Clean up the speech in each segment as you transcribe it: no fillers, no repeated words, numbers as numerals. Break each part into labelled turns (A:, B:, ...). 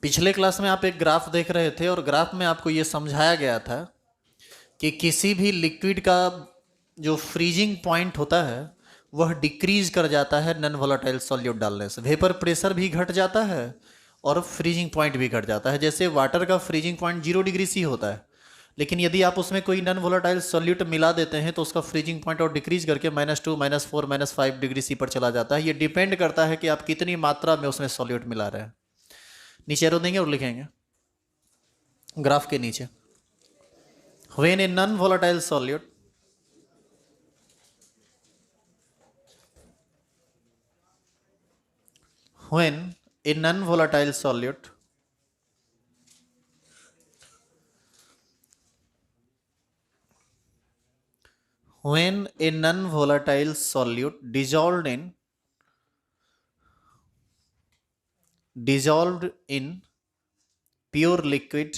A: पिछले क्लास में आप एक ग्राफ देख रहे थे और ग्राफ में आपको ये समझाया गया था कि किसी भी लिक्विड का जो फ्रीजिंग पॉइंट होता है वह डिक्रीज कर जाता है नॉन वोलेटाइल सॉल्यूट डालने से। वेपर प्रेशर भी घट जाता है और फ्रीजिंग पॉइंट भी घट जाता है। जैसे वाटर का फ्रीजिंग पॉइंट 0 डिग्री सी होता है, लेकिन यदि आप उसमें कोई नॉन वोलेटाइल सॉल्यूट मिला देते हैं तो उसका फ्रीजिंग पॉइंट और डिक्रीज करके -2, -4, -5 डिग्री सी पर चला जाता है। ये डिपेंड करता है कि आप कितनी मात्रा में उसमें सॉल्यूट मिला रहे हैं। नीचे एरो देंगे और लिखेंगे ग्राफ के नीचे, when a non-volatile solute when a non-volatile solute when a non-volatile solute dissolved in pure liquid,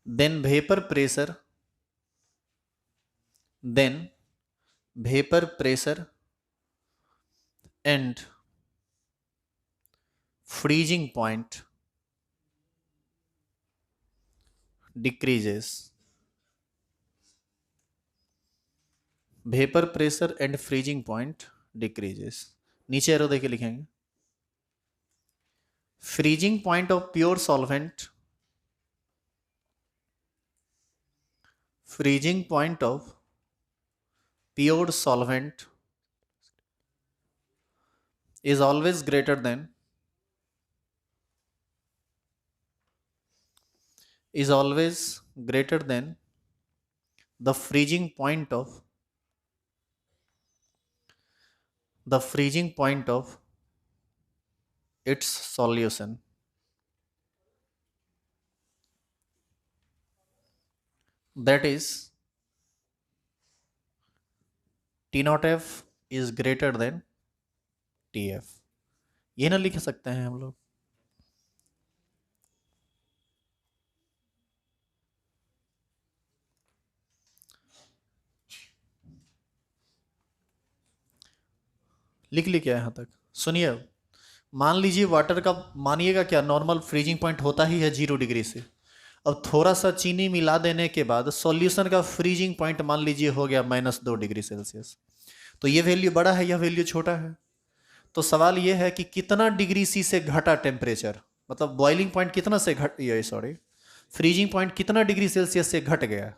A: then vapor pressure and freezing point decreases. Vapor pressure and freezing point decreases. नीचे arrow देके लिखेंगे freezing point of pure solvent, freezing point of pure solvent is always greater than is always greater than the freezing point of its solution. That is, T naught F is greater than TF. ये ना लिख सकते हैं हम लोग? लिख ली क्या यहाँ तक? सुनिए, अब मान लीजिए वाटर का, मानिएगा क्या, नॉर्मल फ्रीजिंग पॉइंट होता ही है 0 डिग्री से। अब थोड़ा सा चीनी मिला देने के बाद सॉल्यूशन का फ्रीजिंग पॉइंट मान लीजिए हो गया -2 डिग्री सेल्सियस। तो ये वैल्यू बड़ा है, यह वैल्यू छोटा है। तो सवाल ये है कि कितना डिग्री सी से घटा टेम्परेचर, मतलब बॉइलिंग पॉइंट कितना से घट, ये सॉरी, फ्रीजिंग पॉइंट कितना डिग्री सेल्सियस से घट गया?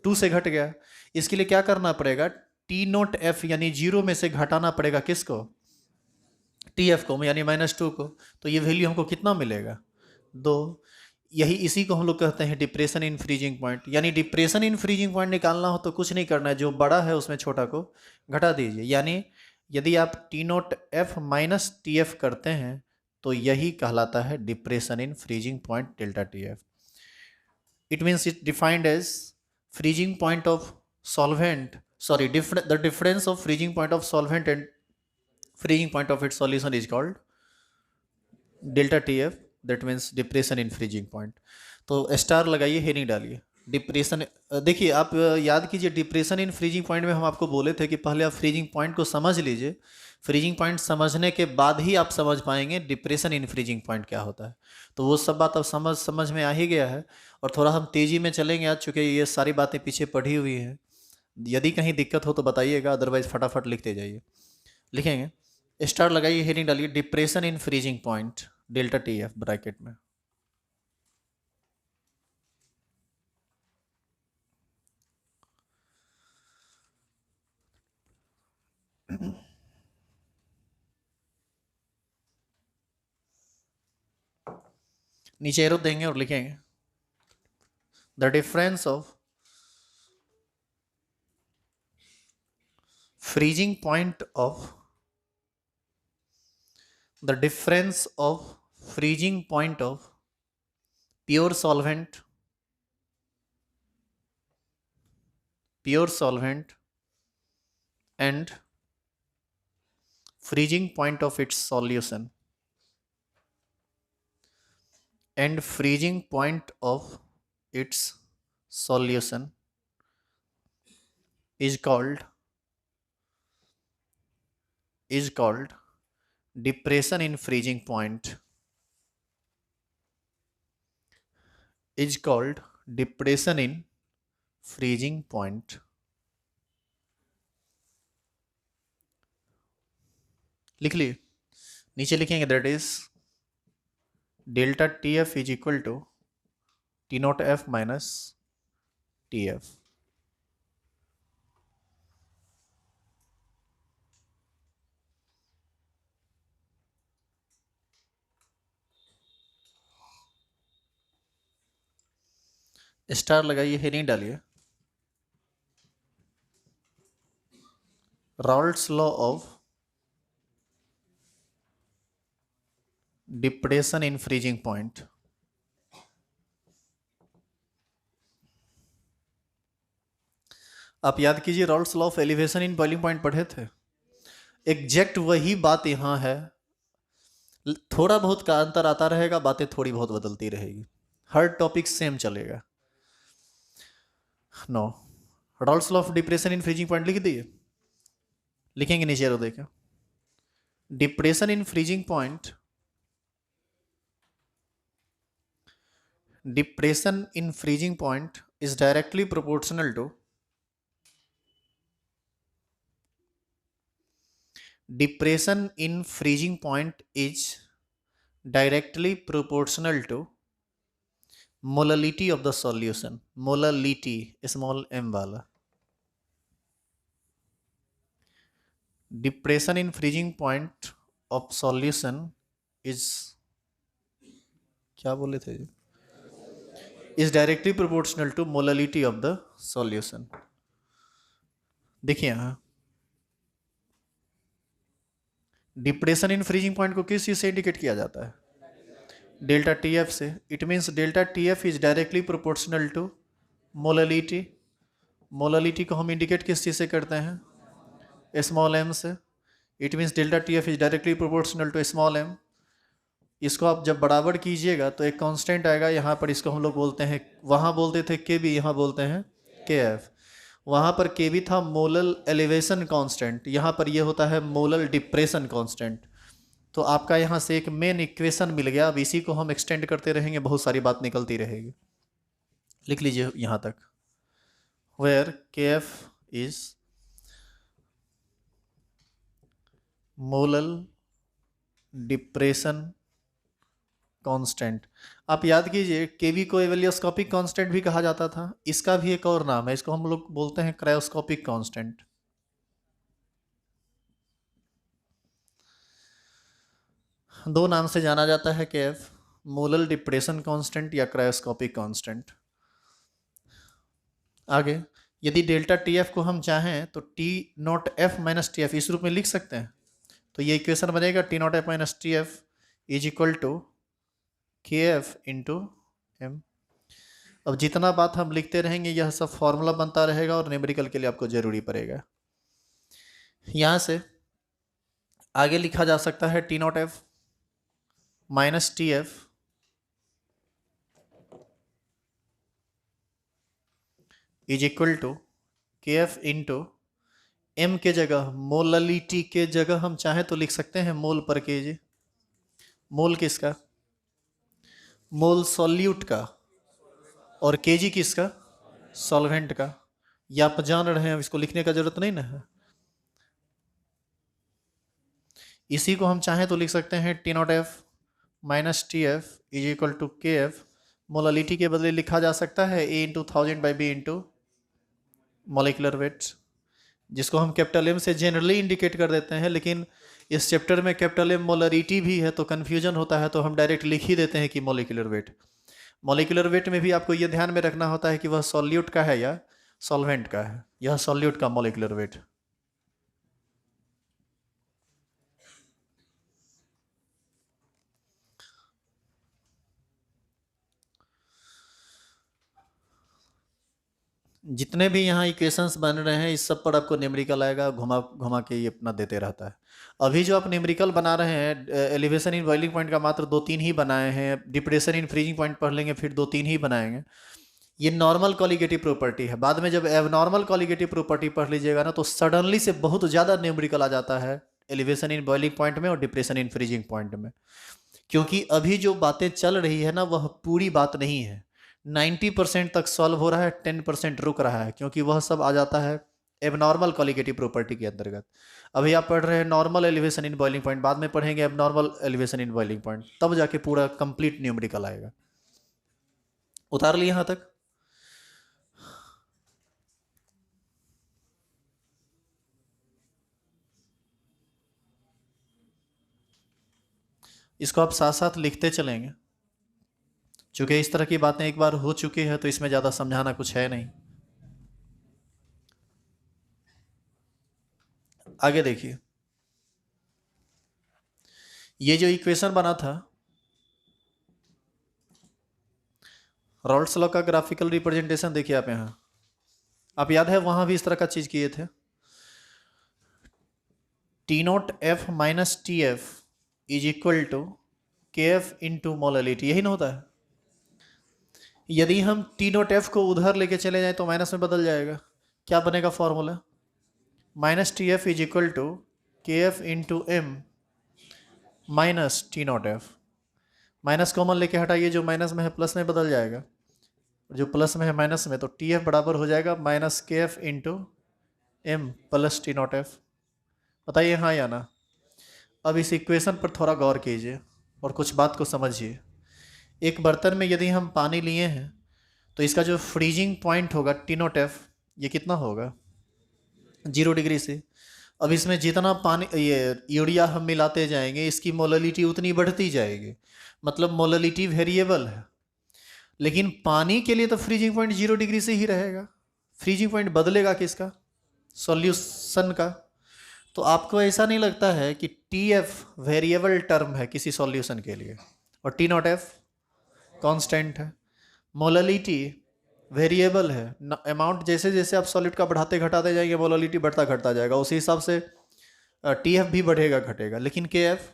A: 2 से घट गया। इसके लिए क्या करना पड़ेगा? टी नोट एफ यानी 0 में से घटाना पड़ेगा किसको? टी एफ को, यानी -2 को। तो ये वैल्यू हमको कितना मिलेगा? 2। यही इसी को हम लोग कहते हैं डिप्रेशन इन फ्रीजिंग पॉइंट। यानी डिप्रेशन इन फ्रीजिंग पॉइंट निकालना हो तो कुछ नहीं करना है, जो बड़ा है उसमें छोटा को घटा दीजिए। यानी यदि आप T note F minus T F करते हैं तो यही कहलाता है depression in freezing point delta T F. It means it defined as freezing point of solvent, sorry, the difference of freezing point of solvent and freezing point of its solution is called delta TF, that means depression in freezing point। तो star लगाइए, heading डालिए depression. देखिए आप याद कीजिए, depression in freezing point में हम आपको बोले थे कि पहले आप फ्रीजिंग पॉइंट को समझ लीजिए। फ्रीजिंग पॉइंट समझने के बाद ही आप समझ पाएंगे डिप्रेशन इन फ्रीजिंग पॉइंट क्या होता है। तो वो सब बात अब समझ में आ ही गया है। और थोड़ा हम तेज़ी में चलेंगे आज, चूँकि ये सारी बातें पीछे पढ़ी हुई हैं। यदि कहीं दिक्कत हो तो बताइएगा, अदरवाइज फटाफट लिखते जाइए। लिखेंगे, स्टार लगाइए, हेडिंग डालिए depression in freezing point delta T F bracket में। नीचे एरो देंगे और लिखेंगे the difference of freezing point of the difference of freezing point of pure solvent and freezing point of its solution and freezing point of its solution is called depression in freezing point is called depression in freezing point. लिख लिए, नीचे लिखेंगे that is delta T F is equal to T not F minus T F. Star लगाइए, heading डालिए. Raoult's law of depression in freezing point. आप याद कीजिए, Raoult's law of elevation in boiling point पढ़े थे. एग्जैक्ट वही बात यहां है, थोड़ा बहुत का अंतर आता रहेगा, बातें थोड़ी बहुत बदलती रहेगी, हर टॉपिक सेम चलेगा. No, Raoult's law of depression in freezing point लिख दिए, लिखेंगे नीचे रो देखा. Depression in freezing point, depression in freezing point is directly proportional to depression in freezing point is directly proportional to molality of the solution. Molality small m वाला. Depression in freezing point of solution is, क्या बोले थे, is directly proportional to molality of the solution. देखिए यहां depression in freezing point को किस चीज से इंडिकेट किया जाता है, डेल्टा टी एफ से. It means delta T F is directly proportional to molality. Molality को हम इंडिकेट किस चीज से करते हैं, स्मॉल एम से. It means delta T F is directly proportional to small M. इसको आप जब बराबर कीजिएगा तो एक कांस्टेंट आएगा यहाँ पर, इसको हम लोग बोलते हैं, वहाँ बोलते थे के बी, यहाँ बोलते हैं के एफ. वहाँ पर के बी था मोलल एलिवेशन कांस्टेंट, यहाँ पर ये होता है मोलल डिप्रेशन कांस्टेंट. तो आपका यहाँ से एक मेन इक्वेशन मिल गया. अब इसी को हम एक्सटेंड करते रहेंगे, बहुत सारी बात निकलती रहेगी. लिख लीजिए यहाँ तक, वेयर के F is molal depression constant. आप याद कीजिए, केवी को एवेलियोस्कोपिक कांस्टेंट भी कहा जाता था. इसका भी एक और नाम है, इसको हम लोग बोलते हैं क्रायोस्कोपिक कांस्टेंट. दो नाम से जाना जाता है केएफ, मोलल डिप्रेशन कांस्टेंट या क्रायोस्कोपिक कांस्टेंट. आगे यदि डेल्टा टी एफ को हम चाहें तो T not F minus T F इस रूप में लिख सकते हैं. तो ये इक्वेशन बनेगा T not F minus T F is equal to K F into M. अब जितना बात हम लिखते रहेंगे यह सब फॉर्मूला बनता रहेगा और न्यूमेरिकल के लिए आपको जरूरी पड़ेगा. यहां से आगे लिखा जा सकता है T not F minus T F is equal to K F into M के जगह मोललिटी के जगह हम चाहें तो लिख सकते हैं मोल पर केजी. मोल किसका, मोल सॉल्यूट का, और केजी किसका, सॉल्वेंट का. ये आप जान रहे हैं, इसको लिखने का जरूरत नहीं ना है. इसी को हम चाहें तो लिख सकते हैं T not F minus T F is equal to K F. Molality के बदले लिखा जा सकता है A into 1000 by B into molecular weight, जिसको हम कैपिटल एम से जनरली इंडिकेट कर देते हैं. लेकिन इस चैप्टर में कैपिटल एम मोलरिटी भी है तो कन्फ्यूजन होता है, तो हम डायरेक्ट लिख ही देते हैं कि मोलिकुलर वेट. मोलिकुलर वेट में भी आपको यह ध्यान में रखना होता है कि वह सॉल्यूट का है या सॉल्वेंट का है. यह सॉल्यूट का मोलिकुलर वेट. जितने भी यहाँ इक्वेशंस बन रहे हैं इस सब पर आपको न्यूमेरिकल आएगा, घुमा घुमा के ये अपना देते रहता है. अभी जो आप न्यूमेरिकल बना रहे हैं, एलिवेशन इन बॉइलिंग पॉइंट का मात्र 2-3 ही बनाए हैं. डिप्रेशन इन फ्रीजिंग पॉइंट पढ़ लेंगे, फिर 2-3 ही बनाएंगे. ये नॉर्मल कॉलिगेटिव प्रॉपर्टी है. बाद में जब एबनॉर्मल कॉलिगेटिव प्रॉपर्टी पढ़ लीजिएगा ना तो सडनली से बहुत ज़्यादा न्यूमेरिकल आ जाता है एलिवेशन इन बॉइलिंग पॉइंट में और डिप्रेशन इन फ्रीजिंग पॉइंट में। क्योंकि अभी जो बातें चल रही है ना वह पूरी बात नहीं है, 90% तक सॉल्व हो रहा है, 10% रुक रहा है, क्योंकि वह सब आ जाता है एबनॉर्मल कॉलिगेटिव प्रॉपर्टी के अंतर्गत। अभी आप पढ़ रहे हैं normal elevation in boiling point, बाद में पढ़ेंगे abnormal elevation in boiling point, तब जाके पूरा कंप्लीट न्यूमेरिकल आएगा। उतार लिया यहां तक? इसको आप साथ साथ लिखते चलेंगे, क्योंकि इस तरह की बातें एक बार हो चुकी है तो इसमें ज़्यादा समझाना कुछ है नहीं। आगे देखिए, ये जो इक्वेशन बना था रॉल्स लॉ का ग्राफिकल रिप्रेजेंटेशन, देखिए आप यहाँ, आप याद है वहां भी इस तरह का चीज किए थे, T note F minus T F is equal to K F into molality, यही ना होता है? यदि हम टी नोट एफ को उधर लेके चले जाए तो माइनस में बदल जाएगा। क्या बनेगा formula? Minus T F is equal to K F into M minus T note F. माइनस कॉमन लेके हटाइए, जो माइनस में है प्लस में बदल जाएगा, जो प्लस में है माइनस में, तो टी एफ बराबर हो जाएगा minus K F into M plus T not F. बताइए हाँ या ना? अब इस इक्वेशन पर थोड़ा गौर कीजिए और कुछ बात को समझिए। एक बर्तन में यदि हम पानी लिए हैं तो इसका जो फ्रीजिंग पॉइंट होगा टी नॉट एफ, ये कितना होगा? 0 डिग्री से। अब इसमें जितना पानी ये यूरिया हम मिलाते जाएंगे इसकी मोललिटी उतनी बढ़ती जाएगी, मतलब मोललिटी वेरिएबल है। लेकिन पानी के लिए तो फ्रीजिंग पॉइंट 0 डिग्री से ही रहेगा। फ्रीजिंग पॉइंट बदलेगा किसका? सॉल्यूशन का। तो आपको ऐसा नहीं लगता है कि टी एफ वेरिएबल टर्म है किसी सॉल्यूशन के लिए और टी नॉट एफ कांस्टेंट है? मोललिटी वेरिएबल है, अमाउंट जैसे जैसे आप सॉलिड का बढ़ाते घटाते जाएंगे मोललिटी बढ़ता घटता जाएगा, उसी हिसाब से टी एफ भी बढ़ेगा घटेगा, लेकिन के एफ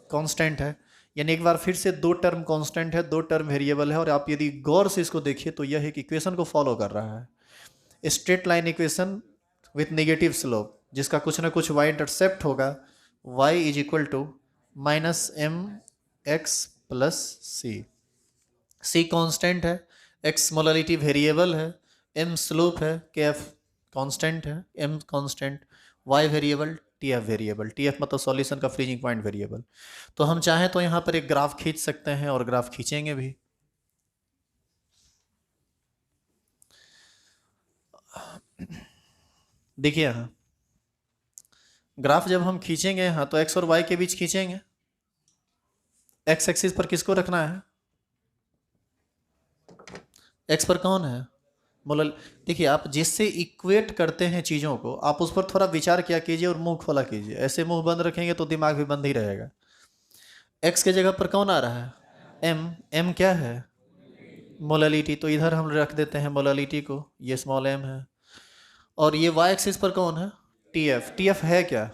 A: कांस्टेंट है। यानी एक बार फिर से दो टर्म कांस्टेंट है, दो टर्म वेरिएबल है, और आप यदि गौर से इसको देखिए तो यह एक इक्वेशन को फॉलो कर रहा है, straight line equation with negative slope, जिसका कुछ ना कुछ y इंटरसेप्ट होगा, y is equal to minus M X plus C constant है, x मोलरिटी वेरिएबल है, m स्लोप है, kf कांस्टेंट है, m constant, y variable, tf variable, tf मतलब सॉल्यूशन का फ्रीजिंग पॉइंट वेरिएबल। तो हम चाहें तो यहाँ पर एक ग्राफ खींच सकते हैं और ग्राफ खींचेंगे भी। देखिए यहाँ ग्राफ जब हम खींचेंगे यहाँ तो x और y के बीच खींचेंगे। x एक्सिस पर किसको रखना है? x पर कौन है? मोलल। देखिए आप जिससे इक्वेट करते हैं चीज़ों को, आप उस पर थोड़ा विचार किया कीजिए और मुंह खोला कीजिए। ऐसे मुंह बंद रखेंगे तो दिमाग भी बंद ही रहेगा। x के जगह पर कौन आ रहा है? m। m क्या है? मोललिटी। तो इधर हम रख देते हैं मोललिटी को, ये स्मॉल m है। और ये y एक्सिस पर कौन है? tf। tf है क्या?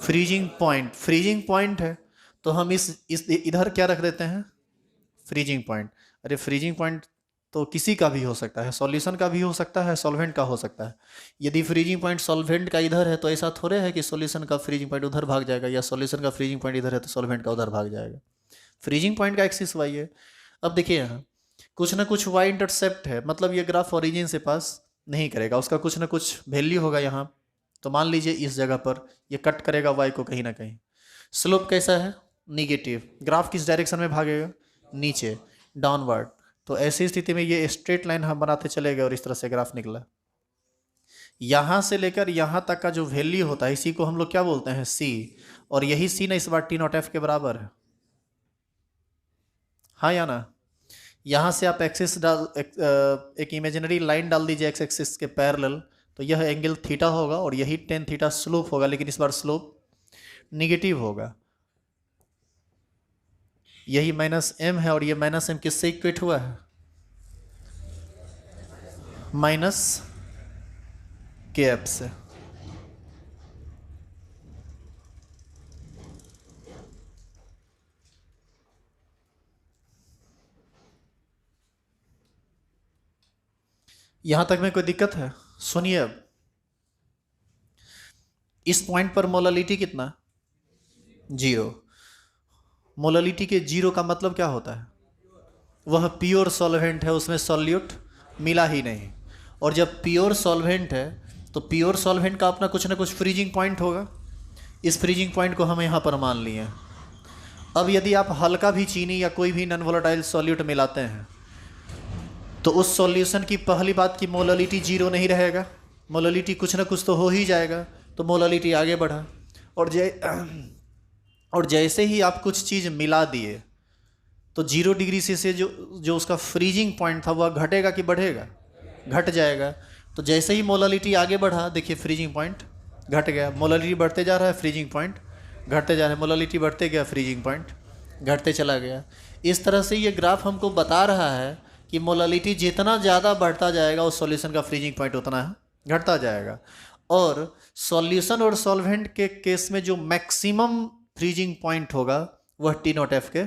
A: Freezing point. फ्रीजिंग पॉइंट है तो हम इस इधर क्या रख देते हैं? Freezing point. अरे फ्रीजिंग पॉइंट तो किसी का भी हो सकता है, सॉल्यूशन का भी हो सकता है, सॉल्वेंट का हो सकता है। यदि फ्रीजिंग पॉइंट सॉल्वेंट का इधर है तो ऐसा थोड़े है कि सॉल्यूशन का फ्रीजिंग पॉइंट उधर भाग जाएगा, या सॉल्यूशन का फ्रीजिंग पॉइंट इधर है तो सॉल्वेंट का उधर भाग जाएगा। फ्रीजिंग पॉइंट का एक्सिस वाई है। अब देखिए यहाँ कुछ ना कुछ वाई इंटरसेप्ट है, मतलब ये ग्राफ ओरिजिन से पास नहीं करेगा, उसका कुछ ना कुछ वैल्यू होगा यहाँ। तो मान लीजिए इस जगह पर ये कट करेगा वाई को कहीं ना कहीं। स्लोप कैसा है? निगेटिव। ग्राफ किस डायरेक्शन में भागेगा? नीचे, डाउनवर्ड। तो ऐसी स्थिति में ये स्ट्रेट लाइन हम बनाते चले गए और इस तरह से ग्राफ निकला। यहां से लेकर यहां तक का जो वैल्यू होता है इसी को हम लोग क्या बोलते हैं? सी। और यही सी ना इस बार टी नॉट एफ के बराबर है। हाँ या ना? यहां से आप एक्सिस डाल एक इमेजिनरी लाइन डाल दीजिए एक्स एक्सिस के पैरेलल, तो यह एंगल थीटा होगा और यही टेन थीटा स्लोप होगा, लेकिन इस बार स्लोप निगेटिव होगा। यही माइनस एम है और ये माइनस एम किससे इक्वेट हुआ है? माइनस के एफ से। यहां तक में कोई दिक्कत है? सुनिए अब, इस पॉइंट पर मोलालिटी कितना, जीरो। मोलालिटी के जीरो का मतलब क्या होता है, वह प्योर सॉल्वेंट है, उसमें सॉल्यूट मिला ही नहीं। और जब प्योर सॉल्वेंट है तो प्योर सॉल्वेंट का अपना कुछ ना कुछ फ्रीजिंग पॉइंट होगा। इस फ्रीजिंग पॉइंट को हम यहाँ पर मान लिए। अब यदि आप हल्का भी चीनी या कोई भी नॉन वोलेटाइल सॉल्यूट मिलाते हैं तो उस सॉल्यूशन की पहली बात की मोलालिटी जीरो नहीं रहेगा, मोलालिटी कुछ ना कुछ तो हो ही जाएगा, तो मोलालिटी आगे बढ़ा। और और जैसे ही आप कुछ चीज़ मिला दिए तो 0 डिग्री से जो जो उसका फ्रीजिंग पॉइंट था वह घटेगा कि बढ़ेगा, घट जाएगा। तो जैसे ही मोलालिटी आगे बढ़ा, देखिए फ्रीजिंग पॉइंट घट गया, मोलालिटी बढ़ते जा रहा है, फ्रीजिंग पॉइंट घटते जा रहा है, मोलालिटी बढ़ते गया, फ्रीजिंग पॉइंट घटते चला गया। इस तरह से ये ग्राफ हमको बता रहा है कि मोलालिटी जितना ज़्यादा बढ़ता जाएगा उस सॉल्यूशन का फ्रीजिंग पॉइंट उतना घटता जाएगा। और सॉल्यूशन और सॉल्वेंट के केस में जो मैक्सिमम फ्रीजिंग पॉइंट होगा वह टी नॉट एफ के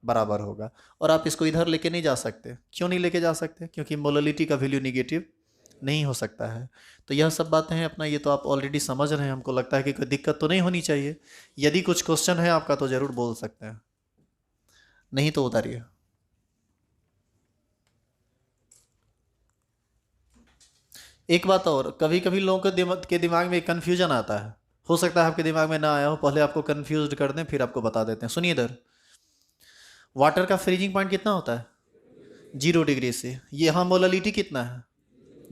A: बराबर होगा। और आप इसको इधर लेके नहीं जा सकते। क्यों नहीं लेके जा सकते, क्योंकि मोलालिटी का वैल्यू निगेटिव नहीं हो सकता है। तो यह सब बातें हैं अपना, ये तो आप ऑलरेडी समझ रहे हैं। हमको लगता है कि कोई दिक्कत तो नहीं होनी चाहिए। यदि कुछ क्वेश्चन है आपका तो ज़रूर बोल सकते हैं, नहीं तो उतारिए। एक बात और, कभी कभी लोगों के दिमाग में कन्फ्यूजन आता है, हो सकता है आपके दिमाग में ना आया हो, पहले आपको कन्फ्यूज कर दें फिर आपको बता देते हैं। सुनिए इधर, वाटर का फ्रीजिंग पॉइंट कितना होता है, 0 डिग्री से। यहाँ मोलालिटी कितना है,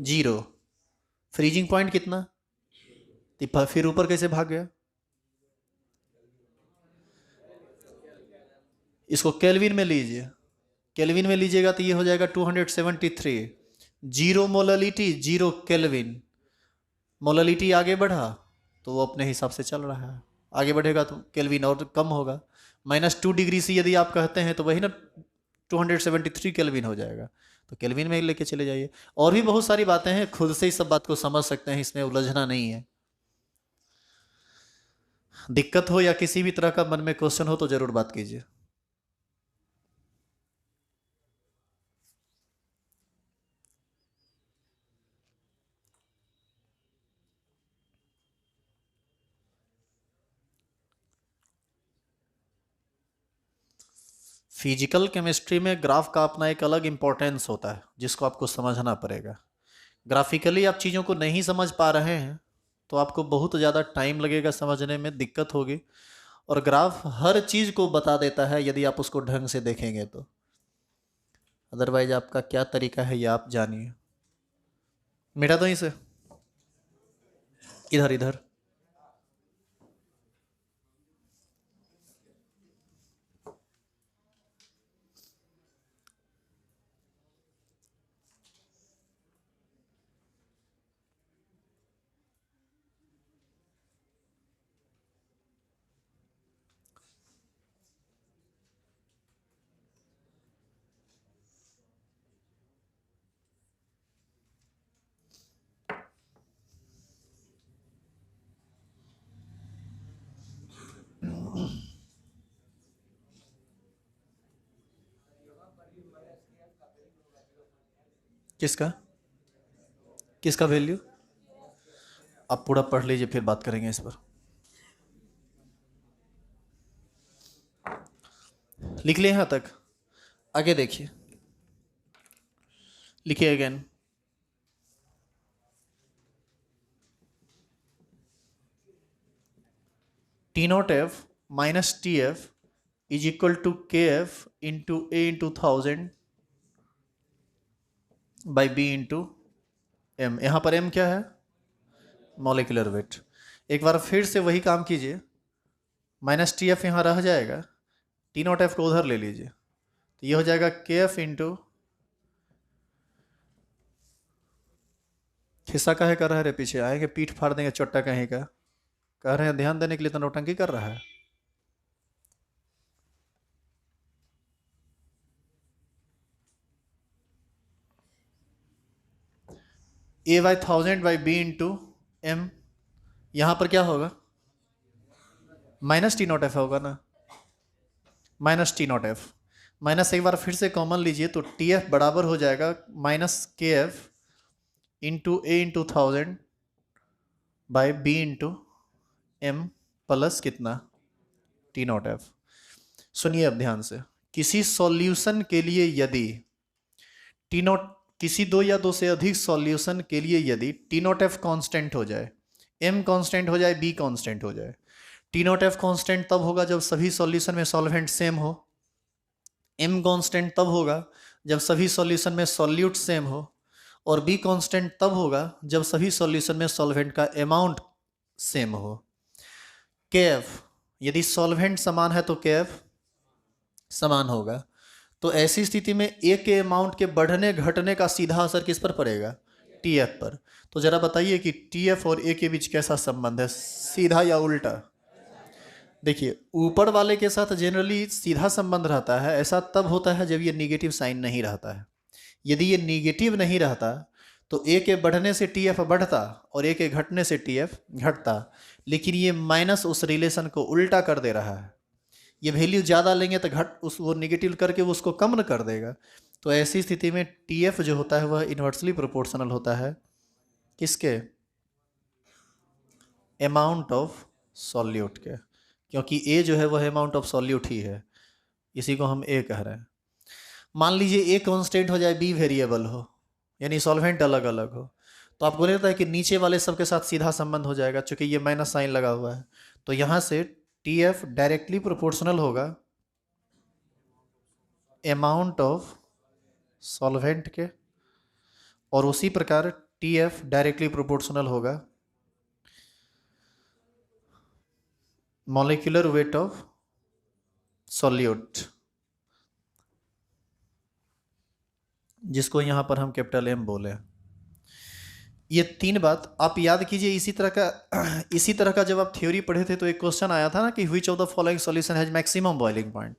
A: जीरो। फ्रीजिंग पॉइंट कितना, तो फिर ऊपर कैसे भाग गया। इसको केल्विन में लीजिए, केल्विन में लीजिएगा तो ये हो जाएगा 273। Zero molality, zero kelvin. Molality आगे बढ़ा तो वो अपने हिसाब से चल रहा है, आगे बढ़ेगा तो केल्विन और कम होगा। -2 डिग्री से यदि आप कहते हैं तो वही ना 273 केल्विन हो जाएगा, तो केल्विन में लेके चले जाइए। और भी बहुत सारी बातें हैं, खुद से ही सब बात को समझ सकते हैं, इसमें उलझना नहीं है। दिक्कत हो या किसी भी तरह का मन में क्वेश्चन हो तो जरूर बात कीजिए। फिजिकल केमिस्ट्री में ग्राफ का अपना एक अलग इंपॉर्टेंस होता है जिसको आपको समझना पड़ेगा। ग्राफिकली आप चीज़ों को नहीं समझ पा रहे हैं तो आपको बहुत ज़्यादा टाइम लगेगा, समझने में दिक्कत होगी। और ग्राफ हर चीज़ को बता देता है यदि आप उसको ढंग से देखेंगे तो। अदरवाइज आपका क्या तरीका है ये आप जानिए। मिटा दो इसे, इधर इधर। किसका किसका वैल्यू, आप पूरा पढ़ लीजिए फिर बात करेंगे इस पर। लिख लिए यहाँ तक, आगे देखिए, लिखिए again. T not F minus T F is equal to K F into A into 1000 by B into M. यहाँ पर एम क्या है, मॉलिक्यूलर वेट। एक बार फिर से वही काम कीजिए, माइनस टी एफ यहाँ रह जाएगा, टी नॉट एफ को उधर ले लीजिए, तो ये हो जाएगा के एफ इंटू, खिस्सा काहे कर रहे हैं रे, पीछे आएंगे पीठ फाड़ देंगे चोट्टा कहीं का। कह रहे हैं ध्यान देने के लिए तो नौटंकी कर रहा है। A by 1000 by B into M, यहाँ पर क्या होगा, माइनस टी नॉट एफ होगा ना, minus T not F. Minus एक बार फिर से कॉमन लीजिए तो टी एफ बराबर हो जाएगा minus K F into A into 1000 by B into m plus कितना टी नॉट एफ। सुनिए अब ध्यान से, किसी सॉल्यूशन के लिए यदि टी नॉट, किसी दो या दो से अधिक सॉल्यूशन के लिए यदि टी नॉट एफ कांस्टेंट हो जाए, m कांस्टेंट हो जाए, b कांस्टेंट हो जाए। टी नॉट एफ कांस्टेंट तब होगा जब सभी सॉल्यूशन में सॉल्वेंट सेम हो, m कांस्टेंट तब होगा जब सभी सॉल्यूशन में सॉल्यूट सेम हो, और b कांस्टेंट तब होगा जब सभी सॉल्यूशन में सॉल्वेंट का अमाउंट सेम हो। kf, यदि सॉल्वेंट समान है तो kf समान होगा। तो ऐसी स्थिति में ए के अमाउंट के बढ़ने घटने का सीधा असर किस पर पड़ेगा, टीएफ पर। तो जरा बताइए कि टीएफ और ए के बीच कैसा संबंध है, सीधा या उल्टा। देखिए, ऊपर वाले के साथ जनरली सीधा संबंध रहता है, ऐसा तब होता है जब ये निगेटिव साइन नहीं रहता है। यदि ये निगेटिव नहीं रहता तो ए के बढ़ने से टीएफ बढ़ता और ए के घटने से टीएफ घटता, लेकिन ये माइनस उस रिलेशन को उल्टा कर दे रहा है। ये वैल्यू ज़्यादा लेंगे तो घट उस वो निगेटिव करके वो उसको कम न कर देगा। तो ऐसी स्थिति में टीएफ जो होता है वह इन्वर्सली प्रोपोर्शनल होता है किसके, अमाउंट ऑफ सॉल्यूट के, क्योंकि ए जो है वह अमाउंट ऑफ सॉल्यूट ही है, इसी को हम ए कह रहे हैं। मान लीजिए ए कांस्टेंट हो जाए, बी वेरिएबल हो, यानी सॉल्वेंट अलग अलग हो, तो आपको नहीं लगता है कि नीचे वाले सबके साथ सीधा संबंध हो जाएगा, चूंकि ये माइनस साइन लगा हुआ है। तो यहाँ से टी एफ डायरेक्टली प्रोपोर्शनल होगा अमाउंट ऑफ सॉल्वेंट के, और उसी प्रकार टी एफ डायरेक्टली प्रोपोर्शनल होगा मॉलिक्यूलर वेट ऑफ सॉल्यूट, जिसको यहाँ पर हम कैपिटल एम बोले। ये तीन बात आप याद कीजिए। इसी तरह का जब आप थ्योरी पढ़े थे तो एक क्वेश्चन आया था ना कि which of the following solution has maximum boiling point.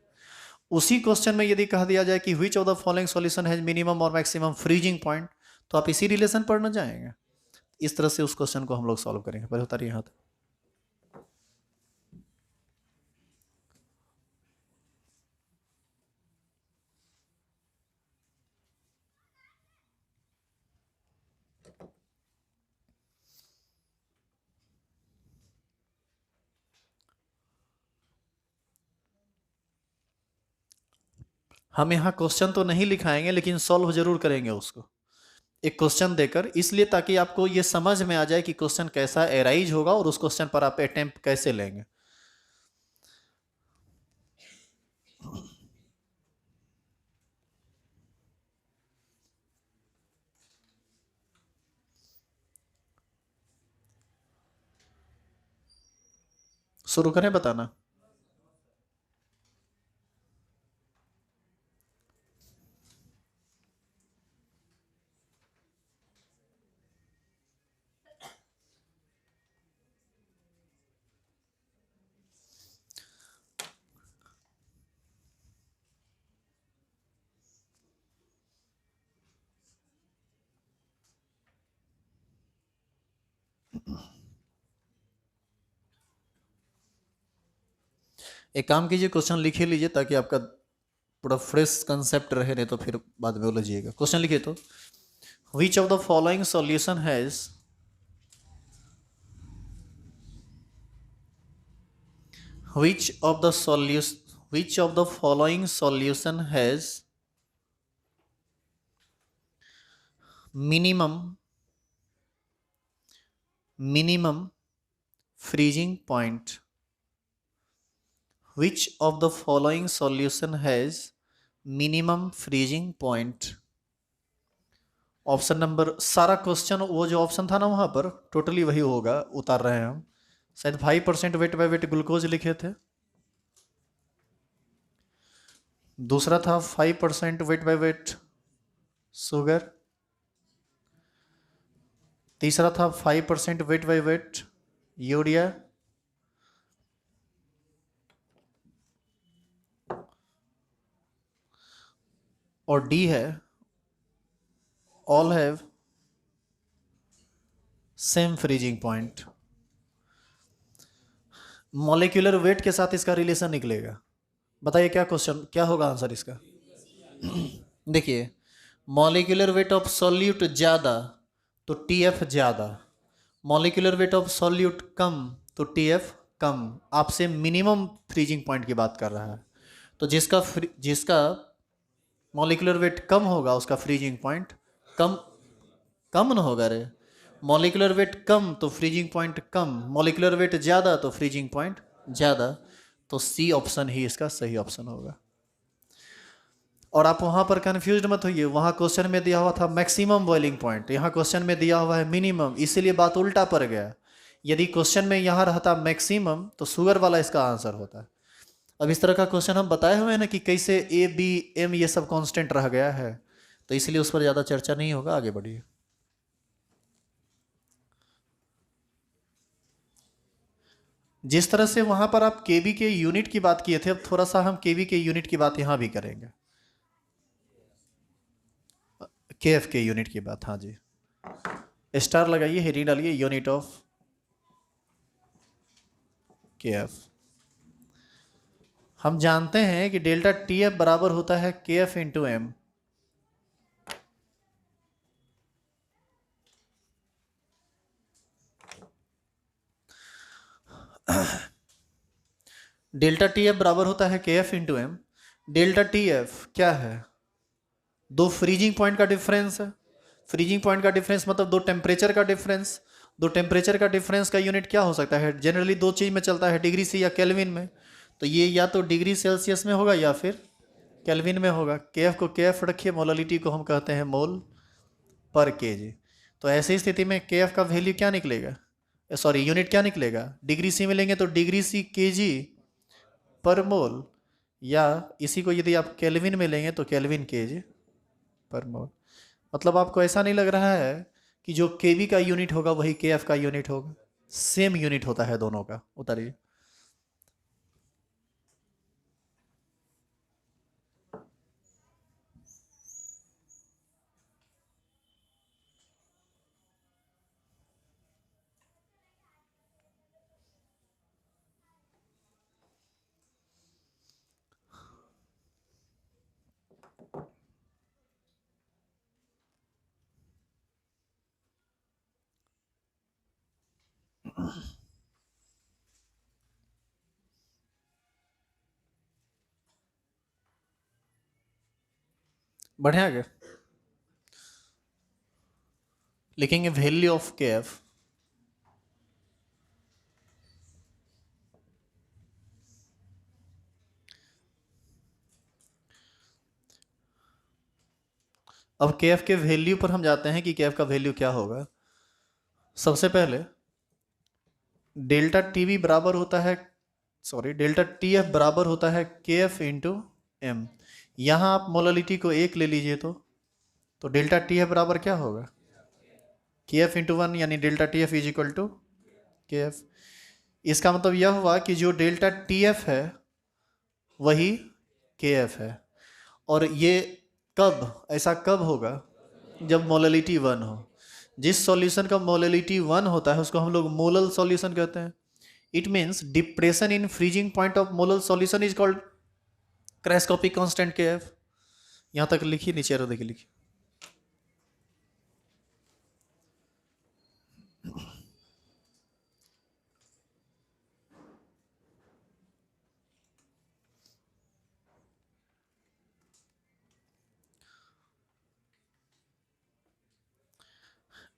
A: उसी क्वेश्चन में यदि कह दिया जाए कि which of the following solution has minimum और मैक्सिमम फ्रीजिंग पॉइंट, तो आप इसी रिलेशन पढ़ना जाएंगे। इस तरह से उस क्वेश्चन को हम लोग सॉल्व करेंगे। पहले उतारिए हाथ। हम यहाँ क्वेश्चन तो नहीं लिखाएंगे लेकिन सॉल्व जरूर करेंगे उसको, एक क्वेश्चन देकर, इसलिए ताकि आपको ये समझ में आ जाए कि क्वेश्चन कैसा एराइज होगा और उस क्वेश्चन पर आप अटेम्प्ट कैसे लेंगे। शुरू करें बताना। एक काम कीजिए, क्वेश्चन लिखे लीजिए ताकि आपका पूरा फ्रेश कंसेप्ट रहे, नहीं तो फिर बाद में उलझिएगा। क्वेश्चन लिखिए तो, which of the following solution has which of the following solution has minimum freezing point? Which of the following solution has minimum freezing point? Option number, सारा क्वेश्चन वो जो ऑप्शन था ना वहां पर टोटली वही होगा, उतार रहे हैं हम। शायद 5% वेट बाय वेट ग्लूकोज लिखे थे, दूसरा था 5% वेट बाय वेट शुगर, तीसरा था 5% वेट बाय वेट यूरिया, और डी है all have same freezing point. Molecular weight के साथ इसका रिलेशन निकलेगा। बताइए क्या क्वेश्चन, क्या होगा आंसर इसका। देखिए, मॉलिक्यूलर वेट ऑफ सॉल्यूट ज़्यादा तो टीएफ ज़्यादा, मॉलिक्यूलर वेट ऑफ सॉल्यूट कम तो टीएफ कम, आपसे मिनिमम फ्रीजिंग पॉइंट की बात कर रहा है। तो जिसका मॉलिक्यूलर वेट कम होगा उसका फ्रीजिंग पॉइंट कम, कम ना होगा रे। मॉलिक्यूलर वेट कम तो फ्रीजिंग पॉइंट कम, मॉलिक्यूलर वेट ज़्यादा तो फ्रीजिंग पॉइंट ज़्यादा। तो सी ऑप्शन ही इसका सही ऑप्शन होगा। और आप वहाँ पर कंफ्यूज मत होइए, वहाँ क्वेश्चन में दिया हुआ था मैक्सिमम बॉइलिंग पॉइंट, यहाँ क्वेश्चन में दिया हुआ है मिनिमम, इसीलिए बात उल्टा पड़ गया। यदि क्वेश्चन में यहाँ रहता मैक्सिमम तो शुगर वाला इसका आंसर होता। अब इस तरह का क्वेश्चन हम बताए हुए हैं ना कि कैसे ए बी एम ये सब कांस्टेंट रह गया है, तो इसलिए उस पर ज़्यादा चर्चा नहीं होगा, आगे बढ़िए। जिस तरह से वहाँ पर आप केवी के यूनिट की बात किए थे, अब थोड़ा सा हम केवी के यूनिट की बात यहाँ भी करेंगे। केएफ के यूनिट की बात, हाँ जी। स्टार लगाइए, हेडिंग डालिए यूनिट ऑफ केएफ। हम जानते हैं कि डेल्टा टीएफ बराबर होता है KF into M. Delta TF बराबर होता है KF into M. Delta TF क्या है? दो फ्रीजिंग पॉइंट का डिफरेंस है। फ्रीजिंग पॉइंट का डिफरेंस मतलब दो टेम्परेचर का डिफरेंस। दो टेम्परेचर का डिफरेंस का यूनिट क्या हो सकता है? जनरली दो चीज़ में चलता है, डिग्री सी या केल्विन में। तो ये या तो डिग्री सेल्सियस में होगा या फिर केल्विन में होगा। केएफ को केएफ रखिए, मोलालिटी को हम कहते हैं मोल पर केजी। तो ऐसी स्थिति में केएफ का वैल्यू क्या निकलेगा, सॉरी यूनिट क्या निकलेगा? डिग्री सी में लेंगे तो डिग्री सी केजी पर मोल, या इसी को यदि आप केल्विन में लेंगे तो केल्विन केजी पर मोल। मतलब आपको ऐसा नहीं लग रहा है कि जो केवी का यूनिट होगा वही केएफ का यूनिट होगा? सेम यूनिट होता है दोनों का। उतारिए। बढ़िया आगे लिखेंगे वैल्यू ऑफ केएफ। अब केएफ के वैल्यू पर हम जाते हैं कि केएफ का वैल्यू क्या होगा। सबसे पहले डेल्टा टीवी बराबर होता है, सॉरी डेल्टा टीएफ बराबर होता है केएफ इंटू एम। यहाँ आप मोलालिटी को एक ले लीजिए तो डेल्टा टीएफ बराबर क्या होगा? केएफ इंटू वन, यानी delta TF is equal to KF. इसका मतलब यह हुआ कि जो डेल्टा टीएफ है वही केएफ है। और ये कब, ऐसा कब होगा? जब मोललिटी वन हो। जिस सॉल्यूशन का मोललिटी वन होता है उसको हम लोग मोलल सॉल्यूशन कहते हैं। It means depression in freezing point of molal solution is called cryoscopic constant KF. यहां तक लिखिए, नीचे एरो देखिए लिखिए।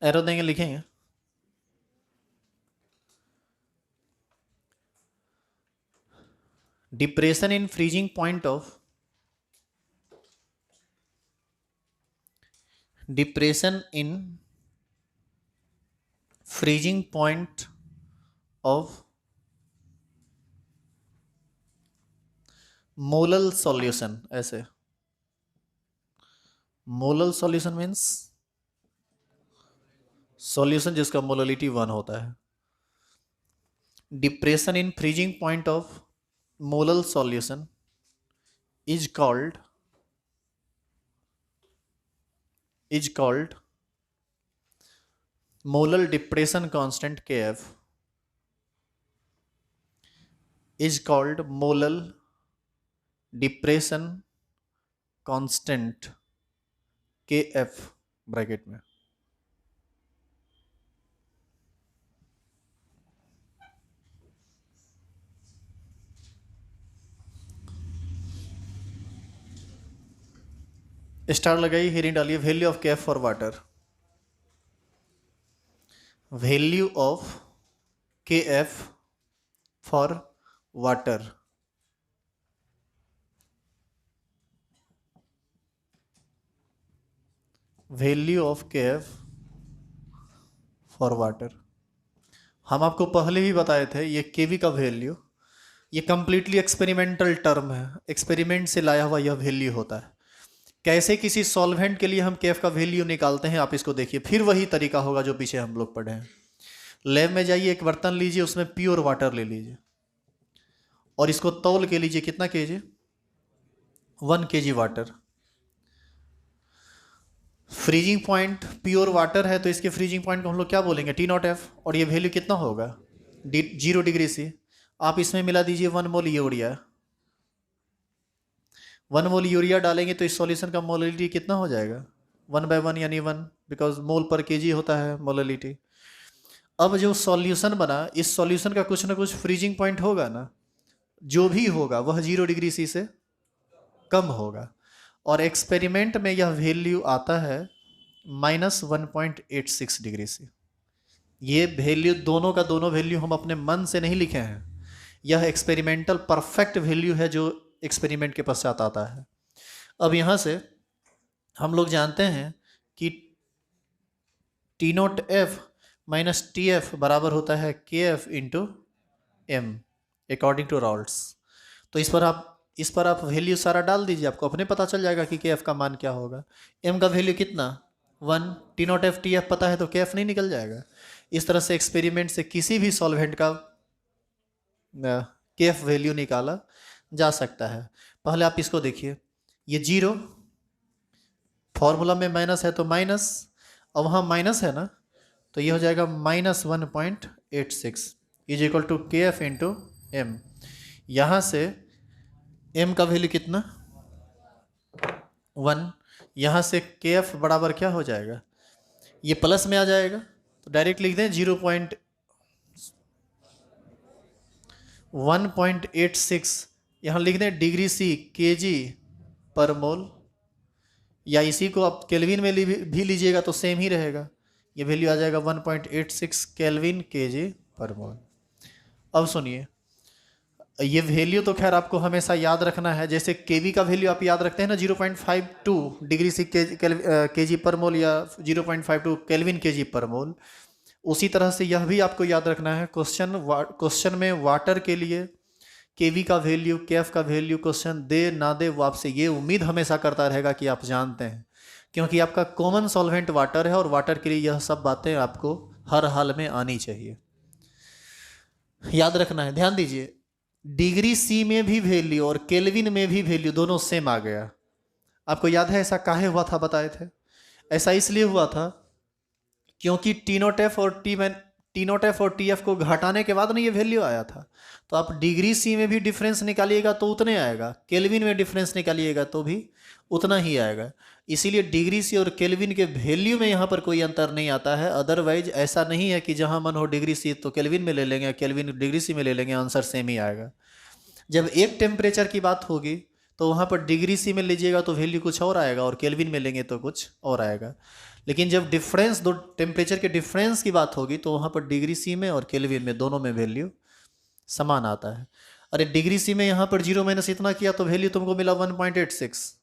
A: एरो देंगे, लिखेंगे depression in freezing point of, depression in freezing point of molal solution. ऐसे मोलल सॉल्यूशन मीन्स सॉल्यूशन जिसका मोललिटी वन होता है। Depression in freezing point of molal solution is called molal depression constant KF is called molal depression constant KF bracket में। Star लगाइए, heading डालिए value of KF for water. Value of KF for water. Value of KF for water. हम आपको पहले ही बताए थे ये केवी का वैल्यू, ये कंप्लीटली एक्सपेरिमेंटल टर्म है, एक्सपेरिमेंट से लाया हुआ यह वैल्यू होता है। कैसे किसी सॉल्वेंट के लिए हम केएफ का वैल्यू निकालते हैं आप इसको देखिए, फिर वही तरीका होगा जो पीछे हम लोग पढ़े हैं। लैब में जाइए, एक बर्तन लीजिए, उसमें प्योर वाटर ले लीजिए और इसको तौल के लीजिए, कितना KG? 1 kg water. Freezing point pure water है तो इसके फ्रीजिंग पॉइंट को हम लोग क्या बोलेंगे? T0F। और ये वैल्यू कितना होगा? 0 डिग्री से। आप इसमें मिला दीजिए 1 मोल यूरिया। 1 मोल यूरिया डालेंगे तो इस सॉल्यूशन का मोललिटी कितना हो जाएगा? 1/1 यानी 1, बिकॉज मोल पर केजी होता है मोललिटी। अब जो सॉल्यूशन बना, इस सॉल्यूशन का कुछ ना कुछ फ्रीजिंग पॉइंट होगा ना, जो भी होगा वह 0 डिग्री सी से कम होगा। और एक्सपेरिमेंट में यह वैल्यू आता है -1.86 डिग्री से। ये वैल्यू दोनों का दोनों वैल्यू हम अपने मन से नहीं लिखे हैं, यह एक्सपेरिमेंटल परफेक्ट वैल्यू है जो एक्सपेरिमेंट के पश्चात आता है। अब यहाँ से हम लोग जानते हैं कि T0F माइनस TF बराबर होता है KF into M according to Raoult's. तो इस पर आप वैल्यू सारा डाल दीजिए, आपको अपने पता चल जाएगा कि KF का मान क्या होगा। M का वैल्यू कितना? 1। T0F TF पता है तो KF नहीं निकल जाएगा। इस तरह से एक्सपेरिमेंट से किसी भी सॉल्वेंट का KF वैल्यू निकाला जा सकता है। पहले आप इसको देखिए, ये 0 फॉर्मूला में माइनस है तो माइनस, और वहाँ माइनस है ना, तो ये हो जाएगा -1.86 is equal to KF into M। यहाँ से M का वैल्यू कितना? 1। यहाँ से KF बराबर क्या हो जाएगा? ये प्लस में आ जाएगा तो डायरेक्ट लिख दें 1.86, यहाँ लिख दें डिग्री सी केजी पर मोल, या इसी को आप केल्विन में भी लीजिएगा तो सेम ही रहेगा। ये वैल्यू आ जाएगा 1.86 केल्विन केजी पर मोल। अब सुनिए, ये वैल्यू तो खैर आपको हमेशा याद रखना है। जैसे केवी का वैल्यू आप याद रखते हैं ना 0.52 डिग्री सी केजी पर मोल या 0.52 केल्विन केजी पर मोल, उसी तरह से यह भी आपको याद रखना है। क्वेश्चन में वाटर के लिए केवी का वैल्यू, केएफ का वैल्यू क्वेश्चन दे ना दे, वो आपसे ये उम्मीद हमेशा करता रहेगा कि आप जानते हैं, क्योंकि आपका कॉमन सॉल्वेंट वाटर है और वाटर के लिए यह सब बातें आपको हर हाल में आनी चाहिए, याद रखना है। ध्यान दीजिए, डिग्री सी में भी वैल्यू और केल्विन में भी वैल्यू दोनों सेम आ गया। आपको याद है ऐसा काहे हुआ था? बताए थे ऐसा इसलिए हुआ था क्योंकि T0F और TF को घटाने के बाद ना ये वैल्यू आया था। तो आप डिग्री सी में भी डिफरेंस निकालिएगा तो उतने आएगा, केल्विन में डिफरेंस निकालिएगा तो भी उतना ही आएगा। इसीलिए डिग्री सी और केल्विन के वैल्यू में यहाँ पर कोई अंतर नहीं आता है। अदरवाइज ऐसा नहीं है कि जहाँ मन हो डिग्री सी तो केल्विन में ले लेंगे, केल्विन डिग्री सी में ले लेंगे, आंसर सेम ही आएगा। जब एक टेम्परेचर की बात होगी तो वहाँ पर डिग्री सी में लीजिएगा तो वैल्यू कुछ और आएगा और केल्विन में लेंगे तो कुछ और आएगा। लेकिन जब डिफरेंस, दो टेम्परेचर के डिफरेंस की बात होगी तो वहाँ पर डिग्री सी में और केल्विन में दोनों में वैल्यू समान आता है। अरे डिग्री सी में यहाँ पर 0 माइनस इतना किया तो वैल्यू तुमको मिला 1.86,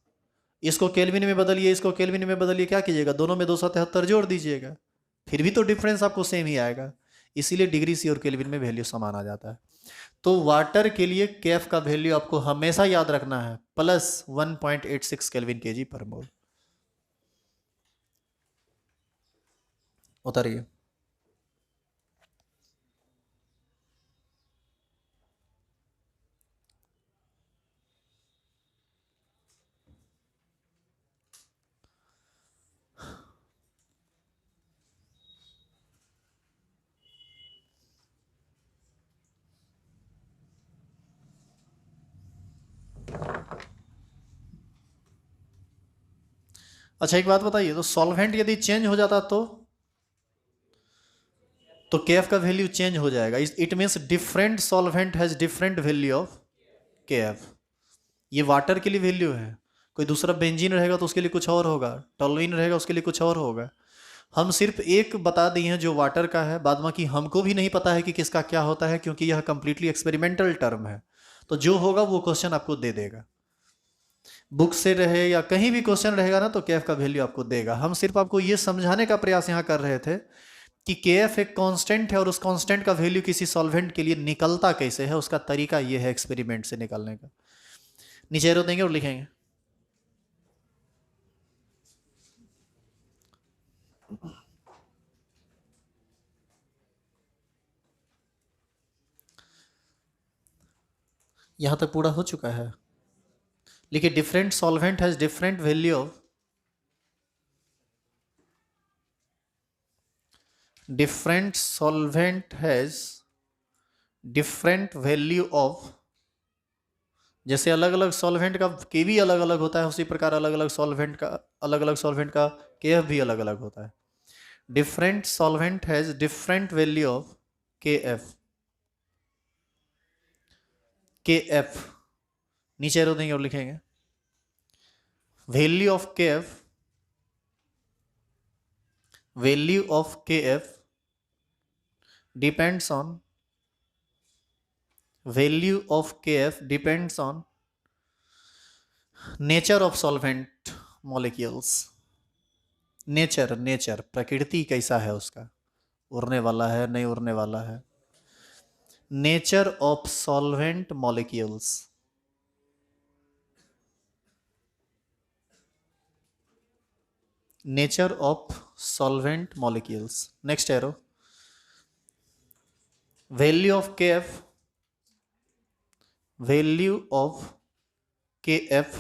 A: इसको केल्विन में बदलिए, इसको केल्विन में बदलिए, क्या कीजिएगा? दोनों में 273 जोड़ दीजिएगा, फिर भी तो डिफरेंस आपको सेम ही आएगा। इसीलिए डिग्री सी और केल्विन में वैल्यू समान आ जाता है। तो वाटर के लिए केएफ का वैल्यू आपको हमेशा याद रखना है +1.86 केल्विन केजी पर मोल। उतारिए। अच्छा एक बात बताइए, तो सॉल्वेंट यदि चेंज हो जाता तो केएफ का वैल्यू चेंज हो जाएगा। It means different solvent has different value of KF. ये वाटर के लिए वैल्यू है, कोई दूसरा बेंजीन रहेगा तो उसके लिए कुछ और होगा, टोल्यूइन रहेगा उसके लिए कुछ और होगा। हम सिर्फ एक बता दिए हैं जो वाटर का है, बाद बाकी हमको भी नहीं पता है कि किसका क्या होता है, क्योंकि यह कंप्लीटली एक्सपेरिमेंटल टर्म है। तो जो होगा वो क्वेश्चन आपको दे देगा, बुक से रहे या कहीं भी क्वेश्चन रहेगा ना तो केएफ का वैल्यू आपको देगा। हम सिर्फ आपको ये समझाने का प्रयास यहाँ कर रहे थे कि केएफ एक कांस्टेंट है और उस कांस्टेंट का वैल्यू किसी सॉल्वेंट के लिए निकलता कैसे है, उसका तरीका ये है एक्सपेरिमेंट से निकालने का। नीचे एरो देंगे और लिखेंगे। यहां तक पूरा हो चुका है। लिखिए different solvent has different value of different solvent has different value of, जैसे अलग अलग सॉल्वेंट का केवी अलग अलग होता है उसी प्रकार अलग अलग सॉल्वेंट का केएफ भी अलग अलग होता है। Different solvent has different value of KF. KF नीचे एरो देंगे और लिखेंगे value of KF, value of KF depends on, value of kf depends on nature of solvent molecules। Nature प्रकृति कैसा है उसका, उड़ने वाला है नहीं उड़ने वाला है। Nature of solvent molecules, nature of solvent molecules. Next arrow value of kf, value of kf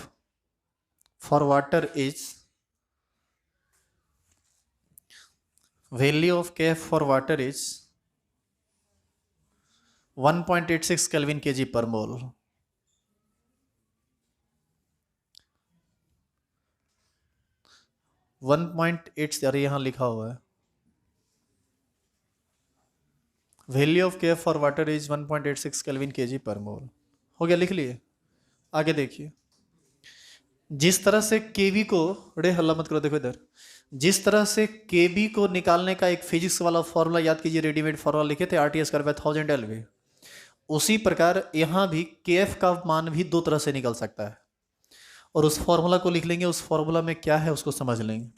A: for water is, value of kf for water is 1.86 Kelvin kg per mole। 1.8, अरे यहां लिखा हुआ है value of KF for water is 1.86 kelvin KG पर मोल। हो गया, लिख लिए। आगे देखिए, जिस तरह से केवी को, रे हल्ला मत करो, देखो इधर, जिस तरह से केवी को निकालने का एक फिजिक्स वाला फॉर्मूला याद कीजिए, रेडीमेड फॉर्मूला लिखे थे आरटीएस कर 1000 एलवी, उसी प्रकार यहां भी केएफ का मान भी दो तरह से निकल सकता है, और उस फॉर्मूला को लिख लेंगे, उस फॉर्मूला में क्या है उसको समझ लेंगे।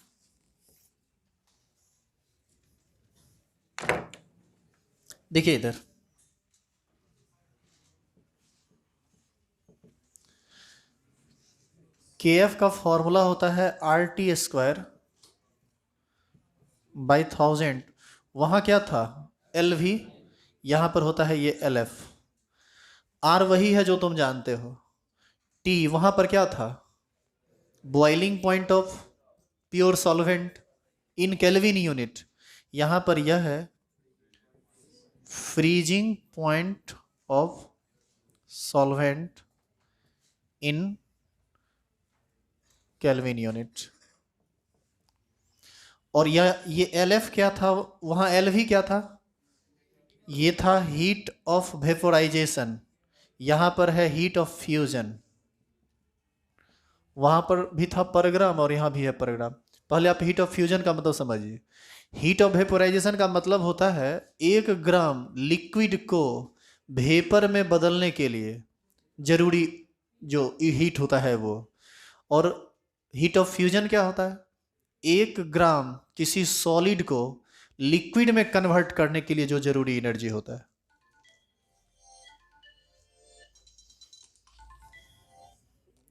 A: देखिए इधर, केएफ का फॉर्मूला होता है आर टी स्क्वायर बाई 1000। वहां क्या था, एल वी, यहां पर होता है ये एल एफ। आर वही है जो तुम जानते हो, टी वहां पर क्या था, boiling point of pure solvent in kelvin unit, यहां पर यह है freezing point of solvent in kelvin unit. और ये एल एफ क्या था, वहां एल वी क्या था, ये था हीट ऑफ वेपोराइजेशन, यहां पर है हीट ऑफ फ्यूजन। वहां पर भी था पर ग्राम और यहां भी है पर ग्राम। पहले आप हीट ऑफ फ्यूजन का मतलब समझिए। हीट ऑफ वेपोराइजेशन का मतलब होता है 1 ग्राम लिक्विड को वेपर में बदलने के लिए जरूरी जो हीट होता है वो। और हीट ऑफ फ्यूजन क्या होता है, 1 ग्राम किसी सॉलिड को लिक्विड में कन्वर्ट करने के लिए जो जरूरी एनर्जी होता है।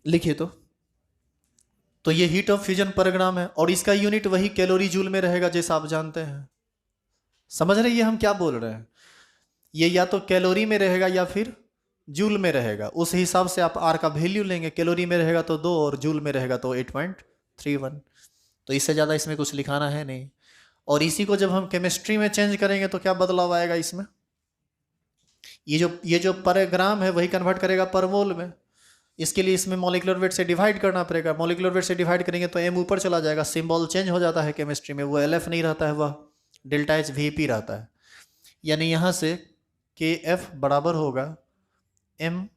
A: लिखिए तो ये हीट ऑफ फ्यूजन पर ग्राम है, और इसका यूनिट वही कैलोरी जूल में रहेगा जैसा आप जानते हैं। समझ रहे हैं हम क्या बोल रहे हैं, ये या तो कैलोरी में रहेगा या फिर जूल में रहेगा, उस हिसाब से आप आर का वैल्यू लेंगे। कैलोरी में रहेगा तो 2 और जूल में रहेगा तो 8.31। तो इससे ज़्यादा इसमें कुछ लिखाना है नहीं। और इसी को जब हम केमिस्ट्री में चेंज करेंगे तो क्या बदलाव आएगा इसमें, ये जो पर ग्राम है वही कन्वर्ट करेगा पर मोल में। इसके लिए इसमें मॉलिक्यूलर वेट से डिवाइड करना पड़ेगा। मॉलिक्यूलर वेट से डिवाइड करेंगे तो एम ऊपर चला जाएगा, सिंबल चेंज हो जाता है केमिस्ट्री में, वो एल एफ नहीं रहता है, वह डेल्टा एच वी पी रहता है। यानी यहाँ से के एफ बराबर होगा M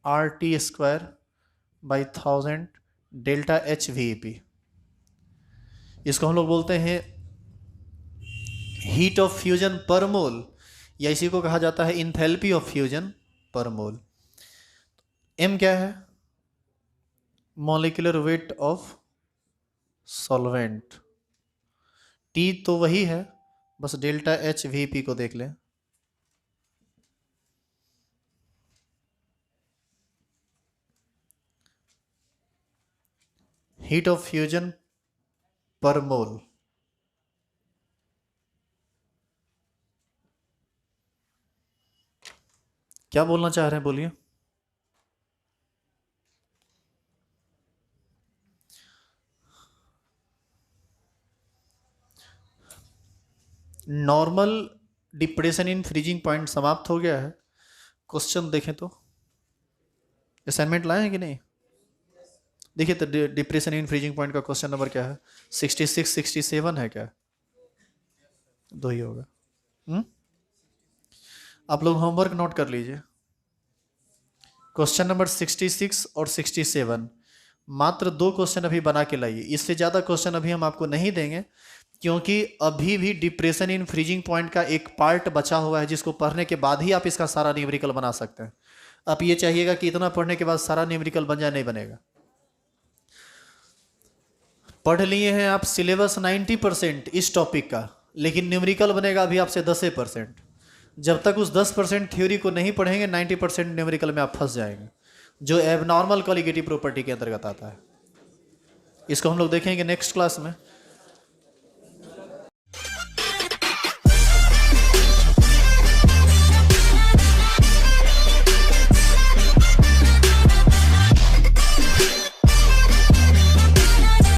A: R T square by 1000 delta H V P. इसको हम लोग बोलते हैं हीट ऑफ फ्यूजन पर मोल, या इसी को कहा जाता है इंथैल्पी ऑफ फ्यूजन पर मोल। एम क्या है? Molecular weight of solvent. T तो वही है, बस डेल्टा एच वी पी को देख लें। हीट ऑफ फ्यूजन पर मोल। क्या बोलना चाह रहे हैं, बोलिए। Normal depression in freezing point समाप्त हो गया है। क्वेश्चन देखें तो, असाइनमेंट लाए हैं कि नहीं? देखिए तो डिप्रेशन इन फ्रीजिंग पॉइंट का क्वेश्चन नंबर क्या है? 66 67 है क्या? दो ही होगा। आप लोग होमवर्क नोट कर लीजिए। क्वेश्चन नंबर 66 और 67, मात्र दो क्वेश्चन अभी बना के लाइए। इससे ज़्यादा क्वेश्चन अभी हम आपको नहीं देंगे, क्योंकि अभी भी डिप्रेशन इन फ्रीजिंग पॉइंट का एक पार्ट बचा हुआ है, जिसको पढ़ने के बाद ही आप इसका सारा न्यूमेरिकल बना सकते हैं। आप ये चाहिएगा कि इतना पढ़ने के बाद सारा न्यूमेरिकल बन जाए, नहीं बनेगा। पढ़ लिए हैं आप सिलेबस 90% इस टॉपिक का, लेकिन न्यूमेरिकल बनेगा अभी आपसे 10%। जब तक उस 10% थ्योरी को नहीं पढ़ेंगे, 90% न्यूमेरिकल में आप फंस जाएंगे, जो एबनॉर्मल कॉलिगेटिव प्रॉपर्टी के अंतर्गत आता है। इसको हम लोग देखेंगे नेक्स्ट क्लास में।